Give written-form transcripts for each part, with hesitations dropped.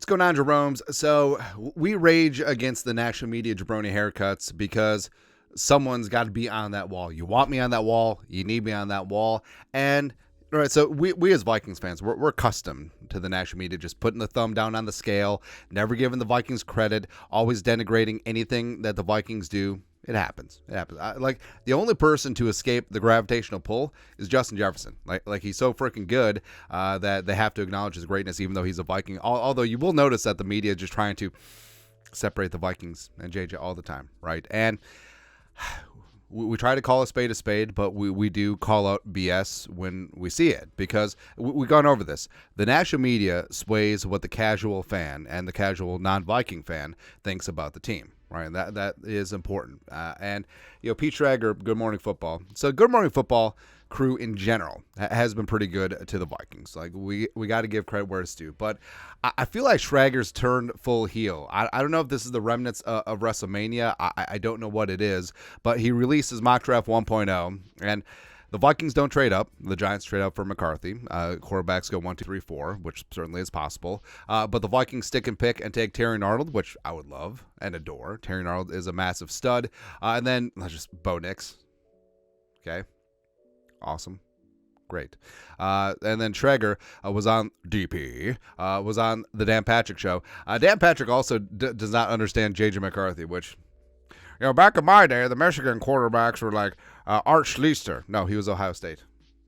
What's going on, Jeromes? So we rage against the national media jabroni haircuts because someone's got to be on that wall. You want me on that wall. You need me on that wall. And all right, so we as Vikings fans, we're accustomed to the national media just putting the thumb down on the scale, never giving the Vikings credit, always denigrating anything that the Vikings do. It happens. It happens. Like, the only person to escape the gravitational pull is Justin Jefferson. Like he's so freaking good that they have to acknowledge his greatness, even though he's a Viking. Although you will notice that the media is just trying to separate the Vikings and JJ all the time, right? And we try to call a spade, but we do call out BS when we see it, because we've gone over this. The national media sways what the casual fan and the casual non-Viking fan thinks about the team. Right, that is important. And, Pete Schrager, Good Morning Football. So Good Morning Football crew in general has been pretty good to the Vikings. Like, we got to give credit where it's due. But I feel like Schrager's turned full heel. I don't know if this is the remnants of WrestleMania. I don't know what it is. But he released his mock draft 1.0, and the Vikings don't trade up. The Giants trade up for McCarthy. Quarterbacks go 1, 2, 3, 4, which certainly is possible. But the Vikings stick and pick and take Terry Arnold, which I would love and adore. Terry Arnold is a massive stud. And then just Bo Nix. Okay. Awesome. Great. And then Schrager was on DP, was on the Dan Patrick show. Dan Patrick also does not understand J.J. McCarthy, which... back in my day, the Michigan quarterbacks were like Art Schlichter. No, he was Ohio State.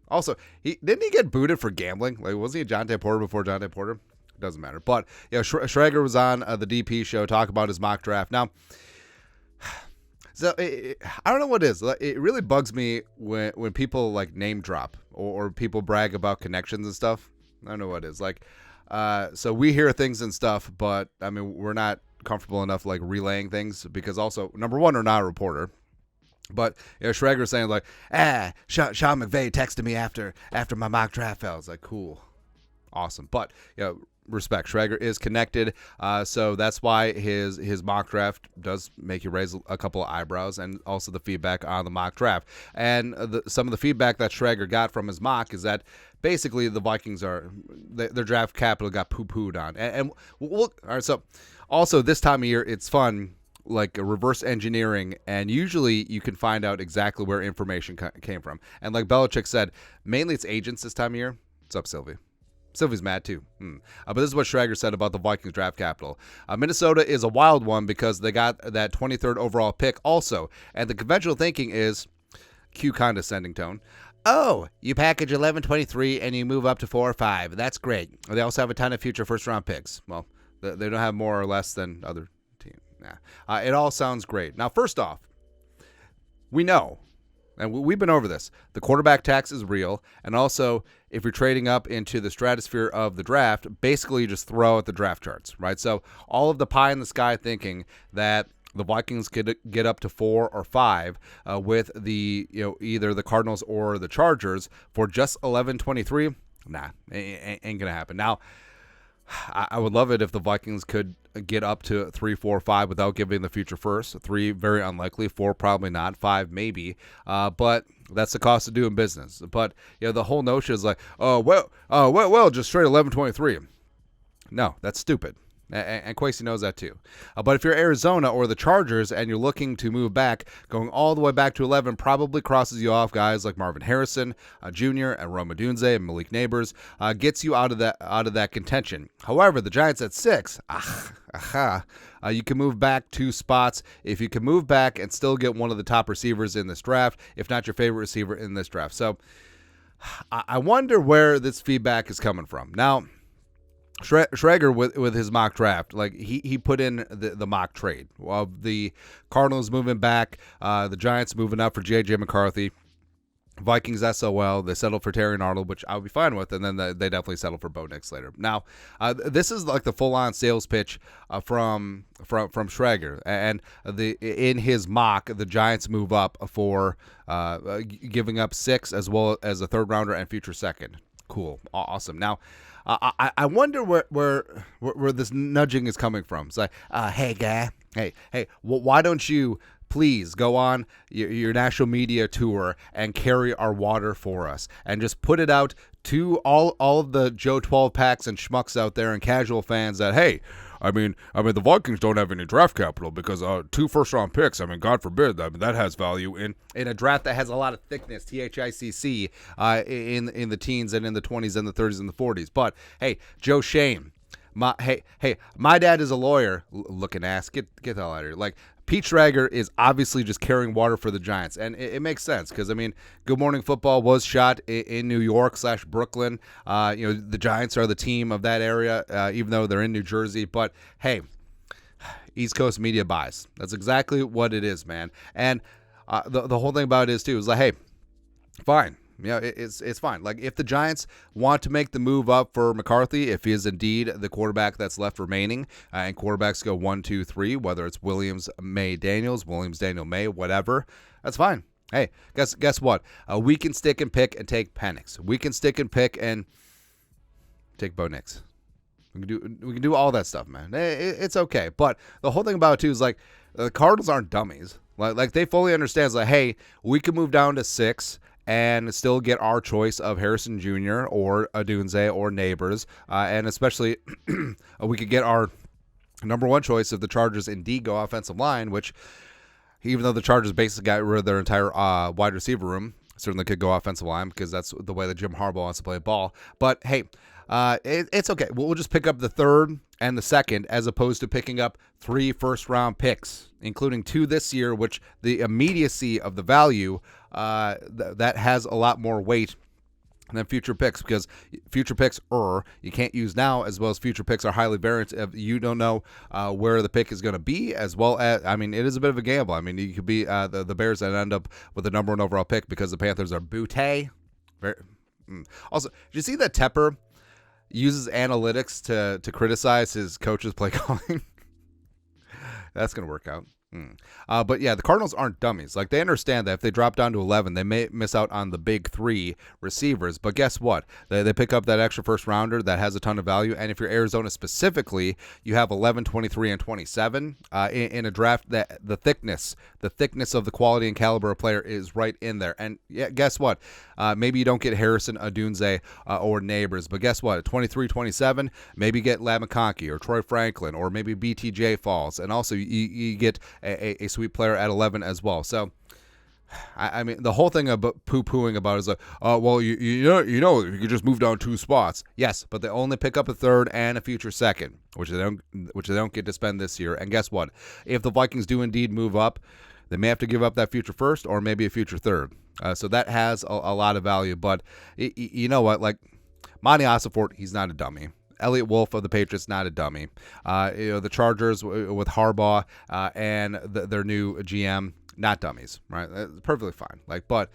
Also, didn't he get booted for gambling? Like, wasn't he Jonte Porter before Jonte Porter? Doesn't matter. But Schrager was on the DP show, talk about his mock draft. Now, so I don't know what it is. It really bugs me when people like name drop or people brag about connections and stuff. I don't know what it is. Like, so we hear things and stuff, but I mean, we're not comfortable enough like relaying things, because also, number one, we're not a reporter. But Schrager's saying like, Sean McVay texted me after my mock draft fell. It's like, cool, awesome. But respect, Schrager is connected, so that's why his mock draft does make you raise a couple of eyebrows, and also the feedback on the mock draft. And some of the feedback that Schrager got from his mock is that basically the Vikings their draft capital got poo-pooed on. And we'll, all right, so also this time of year it's fun, like a reverse engineering, and usually you can find out exactly where information came from. And like Belichick said, mainly it's agents this time of year. What's up, Sylvie? Sylvie's mad too. But this is what Schrager said about the Vikings draft capital. Minnesota is a wild one because they got that 23rd overall pick also. And the conventional thinking is, cue condescending tone, oh, you package 11-23 and you move up to 4 or 5. That's great. They also have a ton of future first-round picks. Well, they don't have more or less than other teams. Nah. It all sounds great. Now, first off, we know, and we've been over this, the quarterback tax is real. And also, if you're trading up into the stratosphere of the draft, basically you just throw out the draft charts, right? So all of the pie in the sky thinking that the Vikings could get up to 4 or 5 with the either the Cardinals or the Chargers for just 11-23, nah, ain't gonna happen. Now, I would love it if the Vikings could get up to 3, 4, 5 without giving the future first. 3, very unlikely. 4, probably not. 5, maybe. But that's the cost of doing business. But the whole notion is like, well, just straight 11-23. No, that's stupid. And Kwesi knows that too. But if you're Arizona or the Chargers and you're looking to move back, going all the way back to 11 probably crosses you off. Guys like Marvin Harrison Jr. and Rome Odunze and Malik Neighbors gets you out of that contention. However, the Giants at 6, you can move back 2 spots. If you can move back and still get one of the top receivers in this draft, if not your favorite receiver in this draft. So I wonder where this feedback is coming from. Now, Schrager with his mock draft, like he put in the mock trade of the Cardinals moving back, the Giants moving up for J.J. McCarthy, Vikings SOL, they settled for Terry Arnold, which I would be fine with, and then they definitely settled for Bo Nix later. Now, this is like the full-on sales pitch from Schrager, and in his mock, the Giants move up for giving up 6 as well as a third rounder and future second. Cool, awesome. Now, I wonder where this nudging is coming from. It's like, hey, guy, hey, why don't you please go on your national media tour and carry our water for us, and just put it out to all of the Joe 12 packs and schmucks out there and casual fans that, hey, I mean, the Vikings don't have any draft capital because 2 first-round picks. I mean, God forbid, that has value in a draft that has a lot of thickness, THICC, in the teens and in the 20s and the 30s and the 40s. But hey, Joe Shane, my dad is a lawyer. Looking ass, get the hell out of here. Like, Pete Schrager is obviously just carrying water for the Giants, and it makes sense because, I mean, Good Morning Football was shot in New York / Brooklyn. The Giants are the team of that area, even though they're in New Jersey. But hey, East Coast media bias. That's exactly what it is, man. And the whole thing about it is too is like, hey, fine. It's fine. Like, if the Giants want to make the move up for McCarthy, if he is indeed the quarterback that's left remaining, and quarterbacks go 1, 2, 3, whether it's Williams, May, Daniels, Williams, Daniel, May, whatever, that's fine. Hey, guess what? We can stick and pick and take Penix. We can stick and pick and take Bo Nix. We can do all that stuff, man. It's okay. But the whole thing about it too is like, the Cardinals aren't dummies. Like they fully understand. It's like, hey, we can move down to 6 and still get our choice of Harrison Jr. or Odunze or Neighbors. And especially we could get our number 1 choice if the Chargers indeed go offensive line, which, even though the Chargers basically got rid of their entire wide receiver room, certainly could go offensive line because that's the way that Jim Harbaugh wants to play ball. But hey, it's okay. We'll just pick up the 3rd and the 2nd as opposed to picking up 3 first-round picks, including 2 this year, which the immediacy of the value, that has a lot more weight than future picks, because future picks you can't use now, as well as future picks are highly variant. You don't know where the pick is going to be, as well as, I mean, it is a bit of a gamble. I mean, you could be the Bears that end up with the number 1 overall pick because the Panthers are bootay. Also, did you see that Tepper uses analytics to criticize his coach's play calling? That's going to work out. But yeah, the Cardinals aren't dummies. Like, they understand that if they drop down to 11, they may miss out on the big 3 receivers. But guess what? They pick up that extra first rounder that has a ton of value. And if you're Arizona specifically, you have 11, 23, and 27 in a draft that the thickness of the quality and caliber of player is right in there. And yeah, guess what? Maybe you don't get Harrison, Odunze, or Neighbors. But guess what? At 23, 27, maybe get Ladd McConkey or Troy Franklin, or maybe BTJ falls. And also you get a sweet player at 11 as well. So, I mean, the whole thing about poo-pooing about is like, well, you know, you could just move down 2 spots. Yes, but they only pick up a 3rd and a future 2nd, which they don't get to spend this year. And guess what? If the Vikings do indeed move up, they may have to give up that future 1st or maybe a future 3rd. So that has a lot of value. But you know what? Like, Monty Ossenfort, he's not a dummy. Elliott Wolf of the Patriots, not a dummy. The Chargers with Harbaugh and their new GM, not dummies, right? It's perfectly fine. Like, but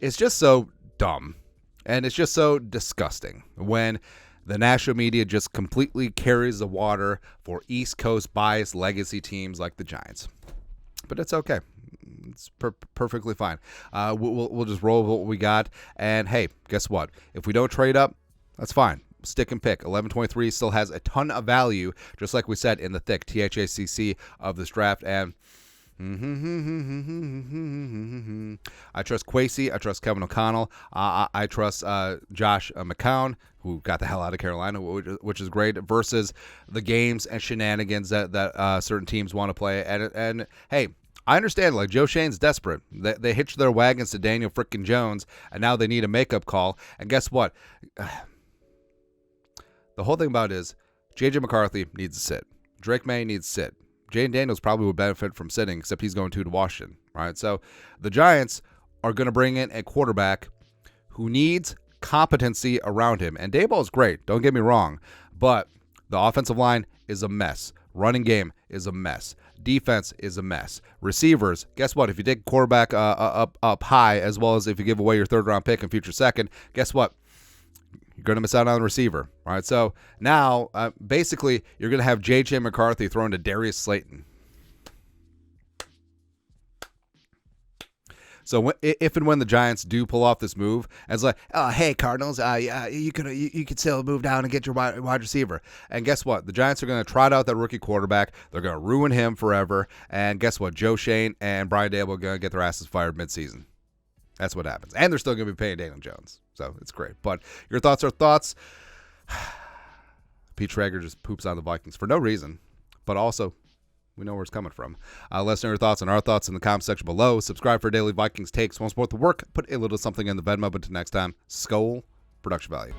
it's just so dumb, and it's just so disgusting when the national media just completely carries the water for East Coast biased legacy teams like the Giants. But it's okay. It's perfectly fine. We'll just roll with what we got. And hey, guess what? If we don't trade up, that's fine. Stick and pick. 11-23 still has a ton of value, just like we said, in the thick THACC of this draft. And I trust Kwesi. I trust Kevin O'Connell. I trust Josh McCown, who got the hell out of Carolina, which is great, versus the games and shenanigans that certain teams want to play. And hey, I understand, like, Joe Shane's desperate. They hitched their wagons to Daniel frickin' Jones, and now they need a makeup call. And guess what? The whole thing about it is J.J. McCarthy needs to sit. Drake May needs to sit. Jaden Daniels probably would benefit from sitting, except he's going to Washington, right? So the Giants are going to bring in a quarterback who needs competency around him. And Daboll is great, don't get me wrong, but the offensive line is a mess. Running game is a mess. Defense is a mess. Receivers, guess what? If you take quarterback up high, as well as if you give away your 3rd-round pick and future 2nd, guess what? You're going to miss out on the receiver. All right, so now basically you're going to have J.J. McCarthy thrown to Darius Slayton. So if and when the Giants do pull off this move, it's like, oh, hey, Cardinals, yeah, you could still move down and get your wide receiver. And guess what? The Giants are going to trot out that rookie quarterback. They're going to ruin him forever. And guess what? Joe Shane and Brian Dable are going to get their asses fired midseason. That's what happens. And they're still going to be paying Daniel Jones. So it's great. But your thoughts are thoughts. Pete Schrager just poops on the Vikings for no reason. But also, we know where it's coming from. Let us know your thoughts and our thoughts in the comment section below. Subscribe for daily Vikings takes. Want to support the work? Put a little something in the Venmo. But until next time, Skol, production value.